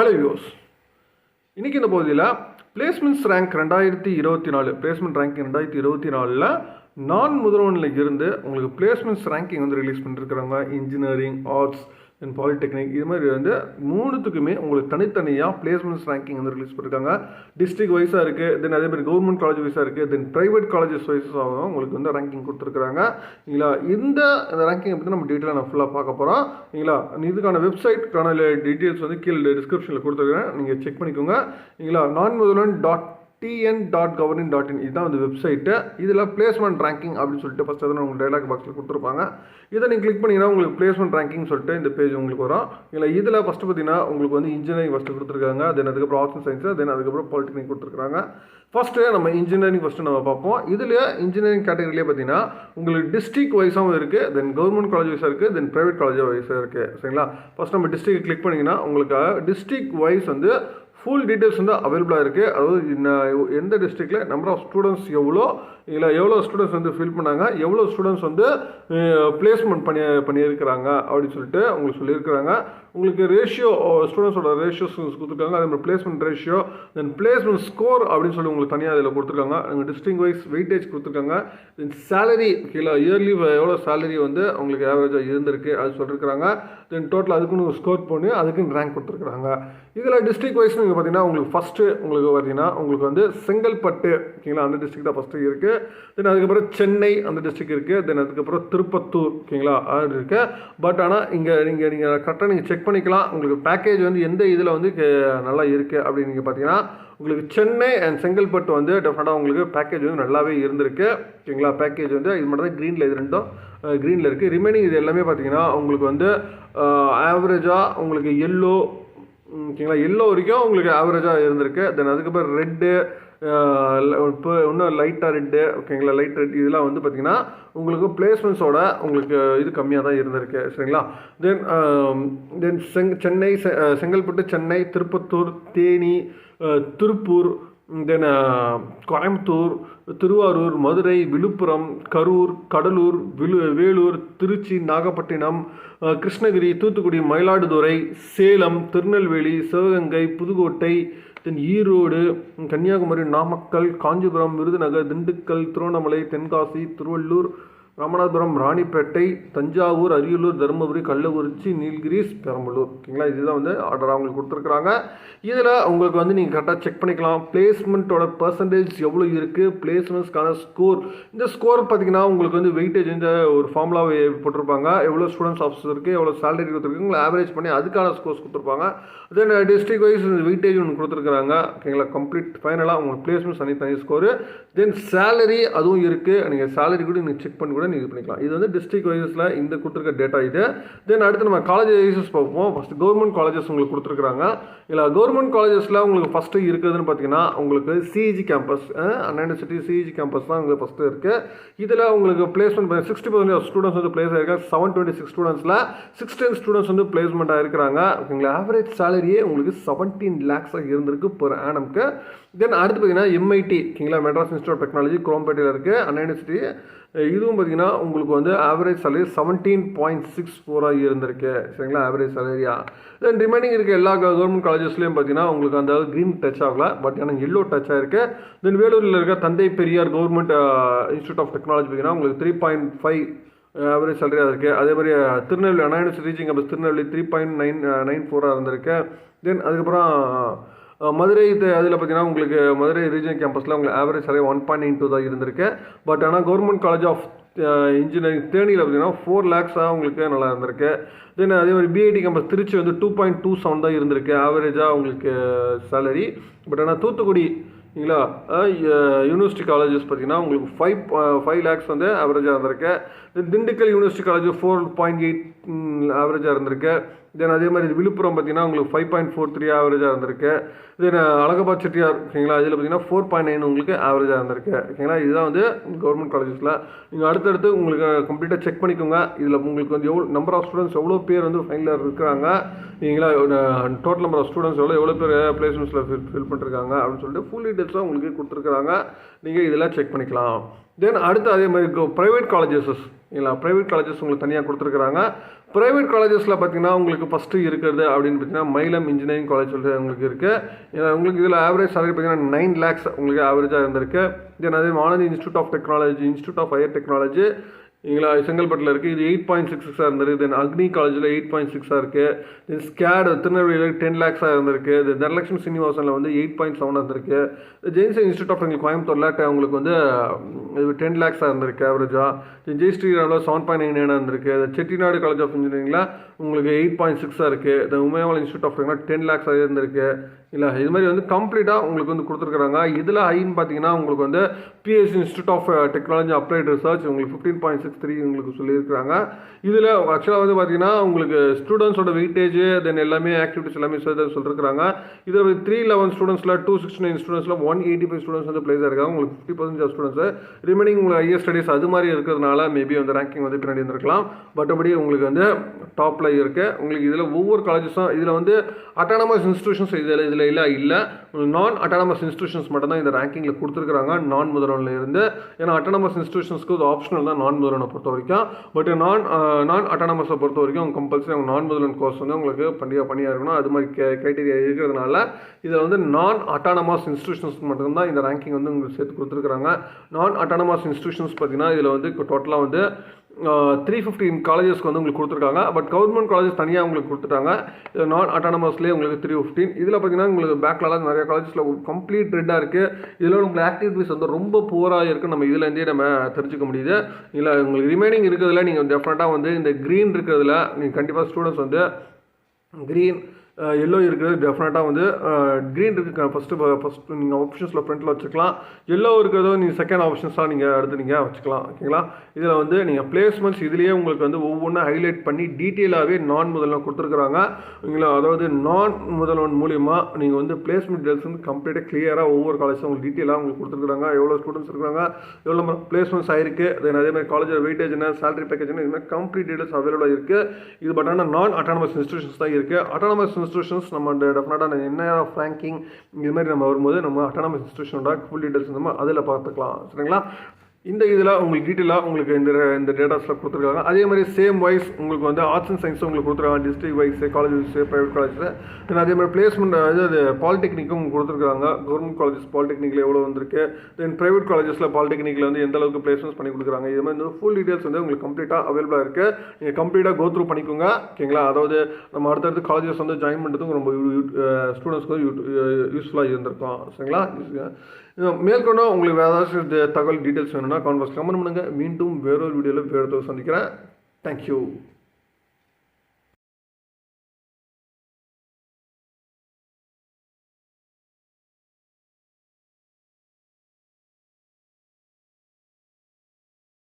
Hello viewers, இன்றைக்கி இந்த பகுதியில் பிளேஸ்மெண்ட்ஸ் ரேங்க் 2024 பிளேஸ்மெண்ட் ரேங்கிங் 2024 நான் முதல்வனில் இருந்து உங்களுக்கு பிளேஸ்மெண்ட்ஸ் ரேங்கிங் வந்து ரிலீஸ் பண்ணிருக்கிறாங்க. இன்ஜினியரிங், ஆர்ட்ஸ் அண்ட் பாலிடெக்னிக் இது மாதிரி வந்து மூணுத்துக்குமே உங்களுக்கு தனித்தனியாக பிளேஸ்மெண்ட்ஸ் ரேங்கிங் வந்து ரிலீஸ் பண்ணியிருக்காங்க. டிஸ்ட்ரிக்ட் வைஸாக இருக்குது, தென் அதே மாதிரி கவர்மெண்ட் காலேஜ் வைஸாக இருக்குது, தென் ப்ரைவேட் காலேஜஸ் வைஸாகவும் உங்களுக்கு வந்து ரேங்கிங் கொடுத்துருக்குறாங்க. இல்லைங்களா, இந்த ரேங்கிங் பற்றி நம்ம டீட்டெயிலாக நான் ஃபுல்லாக பார்க்க போகிறோம். இல்லைங்களா, இதுக்கான வெப்சைட்க்கான டீட்டெயில்ஸ் வந்து கீழே டிஸ்கிரிப்ஷனில் கொடுத்துருக்கேன், நீங்கள் செக் பண்ணிக்கோங்க. இல்லைங்களா, nanmudhalan.tn.government.in இதுதான் வந்து வெப்சைட்டு. இதில் பிளேஸ்மெண்ட் ரேங்கிங் அப்படின்னு சொல்லிட்டு ஃபஸ்ட் அதை உங்களுக்கு டைலாக் பாக்ஸில் கொடுத்துருப்பாங்க. இதை நீங்கள் கிளிக் பண்ணிங்கன்னா உங்களுக்கு பிளேஸ்மெண்ட் ரேங்கிங் சொல்லிட்டு இந்த பேஜ் உங்களுக்கு வரும். இல்லை இதில் ஃபஸ்ட்டு பார்த்தீங்கன்னா உங்களுக்கு வந்து இன்ஜினியரிங் ஃபஸ்ட்டு கொடுத்துருக்காங்க, தென் அதுக்கப்புறம் ஆர்ட்ஸ் அண்ட் சயின்ஸு, தென் அதுக்கப்புறம் பாலிடெக்னிக் கொடுத்துருக்காங்க. ஃபஸ்ட்டு நம்ம இன்ஜினியரிங் ஃபஸ்ட்டு நம்ம பார்ப்போம். இதில் இன்ஜினியரிங் கேட்டகரியிலே பார்த்தீங்கன்னா உங்களுக்கு டிஸ்ட்ரிக்ட் வைஸாகவும் இருக்குது, தென் கவர்மெண்ட் காலேஜ் வைஸாக இருக்குது, தென் ப்ரைவேட் காலேஜ் வைஸாக இருக்குது. சரிங்களா, ஃபஸ்ட் நம்ம டிஸ்ட்ரிக்ட் கிளிக் பண்ணிங்கன்னா உங்களுக்கு டிஸ்ட்ரிக்ட் வைஸ் வந்து ஃபுல் டீட்டெயில்ஸ் வந்து அவைலபிளாக இருக்குது. அதாவது எந்த டிஸ்ட்ரிக்டில் நம்பர் ஆஃப் ஸ்டூடெண்ட்ஸ் இல்லை எவ்வளோ ஸ்டூடெண்ட்ஸ் வந்து ஃபில் பண்ணாங்க, எவ்வளோ ஸ்டூடெண்ட்ஸ் வந்து பிளேஸ்மெண்ட் பண்ணியிருக்கிறாங்க அப்படின்னு சொல்லிட்டு உங்களுக்கு சொல்லியிருக்கிறாங்க. உங்களுக்கு ரேஷியோ ஸ்டூடெண்ட்ஸோட ரேஷியோஸ் கொடுத்துருக்காங்க, அதே மாதிரி பிளேஸ்மெண்ட் ரேஷியோ, தென் பிளேஸ்மெண்ட் ஸ்கோர் அப்படின்னு சொல்லி உங்களுக்கு தனியாக அதில் கொடுத்துருக்காங்க. உங்கள் டிஸ்ட்ரிக்ட் வைஸ் வெயிட்டேஜ் கொடுத்துருக்காங்க. தென் சேலரி கீழே இயர்லி எவ்வளோ சேலரி வந்து உங்களுக்கு ஆவரேஜாக இருந்திருக்கு அது சொல்லியிருக்கிறாங்க. தென் டோட்டல் அதுக்குன்னு ஸ்கோர் பண்ணி அதுக்குன்னு ரேங்க் கொடுத்துருக்குறாங்க. இதில் டிஸ்ட்ரிக்ட் வைஸ் நீங்கள் பார்த்தீங்கன்னா உங்களுக்கு ஃபஸ்ட்டு உங்களுக்கு பார்த்தீங்கன்னா உங்களுக்கு வந்து செங்கல்பட்டு ஓகேங்களா, அந்த டிஸ்ட்ரிக்ட் தான் ஃபஸ்ட்டு இருக்குது. தென் அதுக்கப்புறம் சென்னை அந்த டிஸ்ட்ரிக்ட் இருக்குது. தென் அதுக்கப்புறம் திருப்பத்தூர் ஓகேங்களா அது இருக்குது. பட் ஆனால் நீங்கள் கரெக்டாக நீங்கள் செக் பண்ணிக்கலாம். உங்களுக்கு பேக்கேஜ் வந்து எந்த இதில் வந்து நல்லா இருக்குது அப்படின்னு நீங்கள் பார்த்தீங்கன்னா உங்களுக்கு சென்னை அண்ட் செங்கல்பட்டு வந்து டெஃபினட்டாக உங்களுக்கு பேக்கேஜ் வந்து நல்லாவே இருந்திருக்கு ஓகேங்களா. பேக்கேஜ் வந்து இது மட்டும் தான் க்ரீனில், இது ரெண்டும் க்ரீனில் இருக்குது. ரிமைனிங் இது எல்லாமே பார்த்தீங்கன்னா உங்களுக்கு வந்து ஆவரேஜாக உங்களுக்கு எல்லோ ஓகேங்களா, எல்லோ வரைக்கும் உங்களுக்கு ஆவரேஜாக இருந்திருக்கு. தென் அதுக்கப்புறம் ரெட்டு, இப்போ இன்னும் லைட்டாக ரெட்டு ஓகேங்களா, லைட் ரெட் இதெல்லாம் வந்து பார்த்திங்கன்னா உங்களுக்கு பிளேஸ்மெண்ட்ஸோட உங்களுக்கு இது கம்மியாக தான் இருந்திருக்கு. சரிங்களா, தென் சென்னை, செங்கல்பட்டு, சென்னை, திருப்பத்தூர், தேனி, திருப்பூர், தென் கோயம்புத்தூர், திருவாரூர், மதுரை, விழுப்புரம், கரூர், கடலூர், வேலூர், திருச்சி, நாகப்பட்டினம், கிருஷ்ணகிரி, தூத்துக்குடி, மயிலாடுதுறை, சேலம், திருநெல்வேலி, சிவகங்கை, புதுக்கோட்டை, தென் ஈரோடு, கன்னியாகுமரி, நாமக்கல், காஞ்சிபுரம், விருதுநகர், திண்டுக்கல், திருவண்ணாமலை, தென்காசி, திருவள்ளூர், ராமநாதபுரம், ராணிப்பேட்டை, தஞ்சாவூர், அரியலூர், தருமபுரி, கள்ளக்குறிச்சி, நீலகிரிஸ், பெரம்பலூர் ஓகேங்களா. இதுதான் வந்து ஆர்டராக உங்களுக்கு கொடுத்துருக்குறாங்க. இதில் உங்களுக்கு வந்து நீங்கள் கரெக்டாக செக் பண்ணிக்கலாம். பிளேஸ்மெண்ட்டோட பர்சன்டேஜ் எவ்வளோ இருக்குது, பிளேஸ்மெண்ட்ஸ்க்கான ஸ்கோர், இந்த ஸ்கோர் பார்த்தீங்கன்னா உங்களுக்கு வந்து வெயிட்டேஜ் இந்த ஒரு ஃபார்முலாவை போட்டிருப்பாங்க. எவ்வளோ ஸ்டூடெண்ட்ஸ் ஆஃபீஸ் இருக்குது, எவ்வளோ சேலரி கொடுத்துருக்கு, உங்களை ஆவரேஜ் பண்ணி அதுக்கான ஸ்கோர்ஸ் கொடுத்துருப்பாங்க. தென் டிஸ்ட்ரிக்ட் வைஸ் வெயிட்டேஜ் ஒன்று கொடுத்துருக்குறாங்க ஓகேங்களா. கம்ப்ளீட் ஃபைனலாக உங்களுக்கு பிளேஸ்மெண்ட்ஸ் தனி ஸ்கோரு, தென் சேலரி அதுவும் இருக்குது. நீங்கள் சேலரி கூட நீங்கள் செக் பண்ணி கூட நீங்கள் இது பண்ணிக்கலாம். இது வந்து டிஸ்ட்ரிக்ட் வைஸில் இந்த கொடுத்துருக்க டேட்டா இது. தென் அடுத்து நம்ம காலேஜ் வைஸஸ் பார்ப்போம். ஃபஸ்ட்டு கவர்மெண்ட் காலேஜஸ் உங்களுக்கு கொடுத்துருக்குறாங்க. இல்லை கவர்மெண்ட் காலேஜஸில் உங்களுக்கு ஃபஸ்ட்டு இருக்குதுன்னு பார்த்தீங்கன்னா உங்களுக்கு சிஇஜி கேம்பஸ், அண்ணா யூனிவர்சிட்டி சிஇஜி கேம்பஸ் தான் உங்களுக்கு ஃபஸ்ட்டு இருக்குது. இதில் உங்களுக்கு பிளேஸ்மெண்ட் 60% ஸ்டூடெண்ட்ஸ் வந்து பிளேஸ் ஆகிருக்காங்க. 726 ஸ்டூடெண்ட்ஸில் 16 ஸ்டூடெண்ட்ஸ் வந்து பிளேஸ்மெண்ட் ஆகிருக்கிறாங்க ஓகேங்களா. ஆவரேஜ் சேலரியே உங்களுக்கு 17 lakhs இருந்திருக்கு பெர் ஆனம்க்கு. தென் அடுத்து பார்த்தீங்கன்னா எம்ஐடி ஓகேங்களா, மெட்ராஸ் இன்ஸ்டியூட் ஆஃப் டெக்னாலஜி குரோம்பேட்டையில் இருக்குது, அண்ணா யூனிவர்சிட்டி. இதுவும் பார்த்தீங்கன்னா உங்களுக்கு வந்து ஆவரேஜ் சேலரி 17.64 இருந்திருக்கு சரிங்களா, ஆவரேஜ் சேலரியா. தென் ரிமைனிங் இருக்க எல்லா கவர்மெண்ட் காலேஜஸ்லையும் பார்த்தீங்கன்னா உங்களுக்கு அந்த க்ரீன் டச் ஆகலை, பட் ஆனால் எல்லோ டச் ஆகிருக்கு. தென் வேலூரில் இருக்க Thanthai Periyar government institute of technology பார்த்தீங்கன்னா உங்களுக்கு 3.5 ஆவரேஜ் சேலரியாக இருக்குது. அதே மாதிரி Tirunelveli Anna university reaching campus Tirunelveli 3.94 இருந்திருக்கு. தென் அதுக்கப்புறம் மதுரை அதில் பார்த்தீங்கன்னா உங்களுக்கு மதுரை ரீஜனல் கேம்பஸில் உங்களுக்கு ஆவரேஜ் சேலரி 1.92 தான் இருந்திருக்கு. பட் ஆனால் கவர்மெண்ட் காலேஜ் ஆஃப் இன்ஜினியரிங் தேனியில் பார்த்தீங்கன்னா 4 lakhs உங்களுக்கு நல்லா இருந்திருக்கு. தென் அதே மாதிரி பிஐடி கேம்பஸ் திருச்சி வந்து 2.27 தான் இருந்திருக்கு ஆவரேஜாக உங்களுக்கு சேலரி. பட் ஆனால் தூத்துக்குடி இல்லைங்களா யூனிவர்சிட்டி காலேஜஸ் பார்த்தீங்கன்னா உங்களுக்கு 5 lakhs வந்து ஆவரேஜாக இருந்திருக்கு. திண்டுக்கல் யூனிவர்சிட்டி காலேஜ் 4.8 ஆவரேஜாக இருந்திருக்கு. தென் அதே மாதிரி விழுப்புரம் பார்த்தீங்கன்னா உங்களுக்கு 5.43 ஆவரேஜாக இருந்திருக்கு. தென் அழகபாத் செட்டியார் ஓகேங்களா, இதில் பார்த்தீங்கன்னா 4.9 உங்களுக்கு ஆவரேஜாக இருந்திருக்கு ஓகேங்களா. இதுதான் வந்து கவர்மெண்ட் காலேஜஸில். நீங்கள் அடுத்தடுத்து உங்களுக்கு கம்ப்ளீட்டாக செக் பண்ணிக்கோங்க. இதில் உங்களுக்கு வந்து எவ்வளோ நம்பர் ஆஃப் ஸ்டூடெண்ட்ஸ் எவ்வளோ பேர் வந்து ஃபைனலில் இருக்கிறாங்க இல்லைங்களா, டோட்டல் நம்பர் ஆஃப் ஸ்டூடெண்ட்ஸ் எவ்வளோ பேர் பிளேஸ்மெண்ட்ஸில் ஃபில் பண்ணிருக்காங்க அப்படின்னு சொல்லிட்டு ஃபுல் டீட்டெயில்ஸாக உங்களுக்கு கொடுத்துருக்குறாங்க. நீங்கள் இதெல்லாம் செக் பண்ணிக்கலாம். தென் அடுத்து அதே மாதிரி ப்ரைவேட் காலேஜஸஸ் இல்லை, ப்ரைவேட் காலேஜஸ் உங்களுக்கு தனியாக கொடுத்துருக்குறாங்க. ப்ரைவேட் காலேஜஸில் பார்த்தீங்கன்னா உங்களுக்கு ஃபஸ்ட்டு இருக்கிறது அப்படின்னு பார்த்தீங்கன்னா மயிலம் இன்ஜினியரிங் காலேஜ் சொல்லிட்டு உங்களுக்கு இருக்குது. உங்களுக்கு இதில் ஆவரேஜ் சேலரி பார்த்தீங்கன்னா 9 lakhs உங்களுக்கு ஆவரேஜாக இருந்திருக்கு. தென் அதே மாணவி institute of technology, institute of higher technology இங்களா செங்கல்பட்டில் இருக்குது, இது 8.66 இருந்திருக்கு. தென் அக்னி காலேஜில் 8.6 இருக்குது. தென் ஸ்கேட் திருநெல்வேலியில் 10 lakhs இருந்திருக்கு. தனலட்சுமி சீனிவாசனில் வந்து 8.7 இருந்திருக்கு. ஜெயின் இன்ஸ்டியூட் ஆஃப் கோயம்புத்தூரில் உங்களுக்கு வந்து 10 lakhs இருந்திருக்கு ஆவரேஜாக. ஜெய் ஸ்ரீராமில் 7.99 இருந்திருக்கு. செட்டிநாடு காலேஜ் ஆஃப் இன்ஜினியரிங்கில் உங்களுக்கு 8.6 இருக்குது. உமையாமல் இன்ஸ்டியூட் ஆஃப் 10 lakhs இருந்திருக்கு. இல்லை, இது மாதிரி வந்து கம்ப்ளீட்டாக உங்களுக்கு வந்து கொடுத்துருக்குறாங்க. இதில் ஹைன்னு பார்த்தீங்கன்னா உங்களுக்கு வந்து PSC institute of technology applied research உங்களுக்கு 15.63 உங்களுக்கு சொல்லியிருக்கிறாங்க. இதில் ஆக்சுவலாக வந்து பார்த்தீங்கன்னா உங்களுக்கு ஸ்டூடெண்ட்ஸோட வெயிட்டேஜ் தென் எல்லாமே ஆக்டிவிட்டிஸ் எல்லாமே சொல்லியிருக்காங்க. இதில் 311 ஸ்டூடெண்ட்ஸில் 269 ஸ்டூடெண்ட்ஸில் 185 ஸ்டூடெண்ட்ஸ் வந்து பிளேஸ் ஆயிருக்காங்க. உங்களுக்கு 50% ஸ்டூடெண்ட்ஸ் ரிமைனிங் உங்களுக்கு ஹையர் ஸ்டடீஸ் அது மாதிரி இருக்கிறதுனால மேபி வந்து ரேங்கிங் வந்து பின்னாடி இருந்திருக்கலாம். பட்படி உங்களுக்கு வந்து டாப்பில் இருக்குது. உங்களுக்கு இதில் ஒவ்வொரு காலேஜஸும் இதில் வந்து அட்டானமஸ் இன்ஸ்டியூஷன்ஸ் இதில் இல்லை நான் அட்டானமஸ் இன்ஸ்டியூஷன்ஸ் மட்டும் தான் இந்த ரேங்கிங்கில் கொடுத்துருக்காங்க நான் முதல்வனில் இருந்து. ஏன்னா அட்டானமஸ் இன்ஸ்டியூஷன்ஸ்க்கு ஒரு ஆப்ஷனல் தான் நான் முதல்வனை பொறுத்த வரைக்கும். பட் நான் அட்டானமஸை பொறுத்த வரைக்கும் அவங்க கம்பல்சரி அவங்க நான் முதல்வன் கோர்ஸ் வந்து உங்களுக்கு பண்ணியாக இருக்கணும். அது மாதிரி க்ரைட்டீரியா இருக்கிறதுனால இதில் வந்து நான் அட்டானமஸ் இன்ஸ்டியூஷன்ஸ் மட்டும்தான் இந்த ரேங்கிங் வந்து உங்களுக்கு சேர்த்து கொடுத்துருக்காங்க. நான் அட்டானமஸ் இன்ஸ்டியூஷன்ஸ் பார்த்தீங்கன்னா இதில் வந்து டோட்டலாக வந்து 315 காலேஜஸ்க்கு வந்து உங்களுக்கு கொடுத்துருக்காங்க. பட் கவர்மெண்ட் காலேஜஸ் தனியாக உங்களுக்கு கொடுத்துட்டாங்க. இது நான் அட்டானமஸ்லேயே உங்களுக்கு 315. இதில் பார்த்தீங்கன்னா உங்களுக்கு பேக்லாலாம் நிறைய காலேஜஸில் கம்ப்ளீட் ரெட்டாக இருக்குது. இதில் உங்களுக்கு ஆக்டிவிட்டிஸ் வந்து ரொம்ப புவராக இருக்குது. நம்ம இதுலேருந்தே நம்ம தெரிஞ்சுக்க முடியுது. இல்லை உங்களுக்கு ரிமைனிங் இருக்கிறதுல நீங்கள் டெஃபினட்டாக வந்து இந்த க்ரீன் இருக்கிறதுல நீங்கள் கண்டிப்பாக ஸ்டூடெண்ட்ஸ் வந்து க்ரீன் எல்லோ இருக்கிறது டெஃபினட்டாக வந்து க்ரீன் இருக்குது ஃபஸ்ட்டு நீங்கள் ஆப்ஷன்ஸில் ஃப்ரண்ட்டில் வச்சுக்கலாம். எல்லோ இருக்கிறதோ நீங்கள் செகண்ட் ஆப்ஷன்ஸாக நீங்கள் அடுத்து நீங்கள் வச்சுக்கலாம். ஓகேங்களா? இதில் வந்து நீங்கள் பிளேஸ்மெண்ட்ஸ் இதுலேயே உங்களுக்கு வந்து ஒவ்வொன்றா ஹைலைட் பண்ணி டீட்டெயிலாகவே நான் முதல்வன் கொடுத்துருக்குறாங்க. நீங்களா அதாவது நான் முதல்வன் மூலிமா நீங்கள் வந்து பிளேஸ்மெண்ட் டீட்டெயில்ஸ் வந்து கம்ப்ளீட்டாக கிளியராக ஒவ்வொரு காலேஜும் உங்களுக்கு டீட்டெயிலாக உங்களுக்கு கொடுத்துருக்குறாங்க. எவ்வளோ ஸ்டூடெண்ட்ஸ் இருக்காங்க, எவ்வளோ நம்ம பிளேஸ்மெண்ட்ஸ் ஆயிருக்கு, தென் அதேமாதிரி காலேஜ் வெயிட்டேஜ் என்ன, சேலரி பேக்கேஜ் என்ன, இதுமாதிரி கம்ப்ளீட் டீட்டெயில்ஸ் அவைலபிளாக இருக்குது. இது பட் ஆனால் நான் அட்டானமஸ் இன்ஸ்டியூஷன்ஸ் தான் இருக்குது. அட்டானமஸ் இன்ஸ்டியூஷன்ஸ் நம்ம டெஃபினட்டாக என்ன ரேங்கிங் இது மாதிரி நம்ம வரும்போது நம்ம அட்டானமஸ் இன்ஸ்டியூஷனோட ஃபுல் டீட்டெயில்ஸ் நம்ம அதில் பார்த்துக்கலாம். சரிங்களா? இந்த இதில் உங்களுக்கு டீட்டெயிலாக உங்களுக்கு இந்த டேட்டாஸில் கொடுத்துருக்காங்க. அதே மாதிரி சேம் வைஸ் உங்களுக்கு வந்து ஆர்ட்ஸ் அண்ட் சயின்ஸ் உங்களுக்கு கொடுத்துருக்காங்க. District wise college wise private colleges. Then அதே மாதிரி பிளேஸ்மெண்ட் அது பாலிடெக்னிக்கும் கொடுத்துருக்காங்க. கவர்மெண்ட் காலேஜஸ் பாலிடெக்னிக்கில் எவ்வளோ வந்திருக்கு, தென் ப்ரைவேட் காலேஜஸில் பாலிடெக்னிக்கில் வந்து எந்த அளவுக்கு பிளேஸ்மெண்ட்ஸ் பண்ணி கொடுக்குறாங்க. இது மாதிரி ஃபுல் டீட்டெயில்ஸ் வந்து உங்களுக்கு கம்ப்ளீட்டாக அவைலபிளாக இருக்குது. நீங்கள் கம்ப்ளீட்டாக கோ த்ரூ பண்ணிக்கோங்க. ஓகேங்களா? அதாவது நம்ம அடுத்தடுத்து காலேஜஸ் வந்து ஜாயின் பண்ணுறதுக்கு ரொம்ப ஸ்டூடெண்ட்ஸ்க்கு யூஸ்ஃபுல்லாக இருந்திருக்கும். சரிங்களா? மேற்கொண்டு உங்களுக்கு வேறு ஏதாச்சும் தகவல் டீட்டெயில்ஸ் வேணும்னா கமெண்ட் பண்ணுங்கள். மீண்டும் வேறொரு வீடியோவில் வேறு சந்திக்கிறேன். தேங்க்யூ.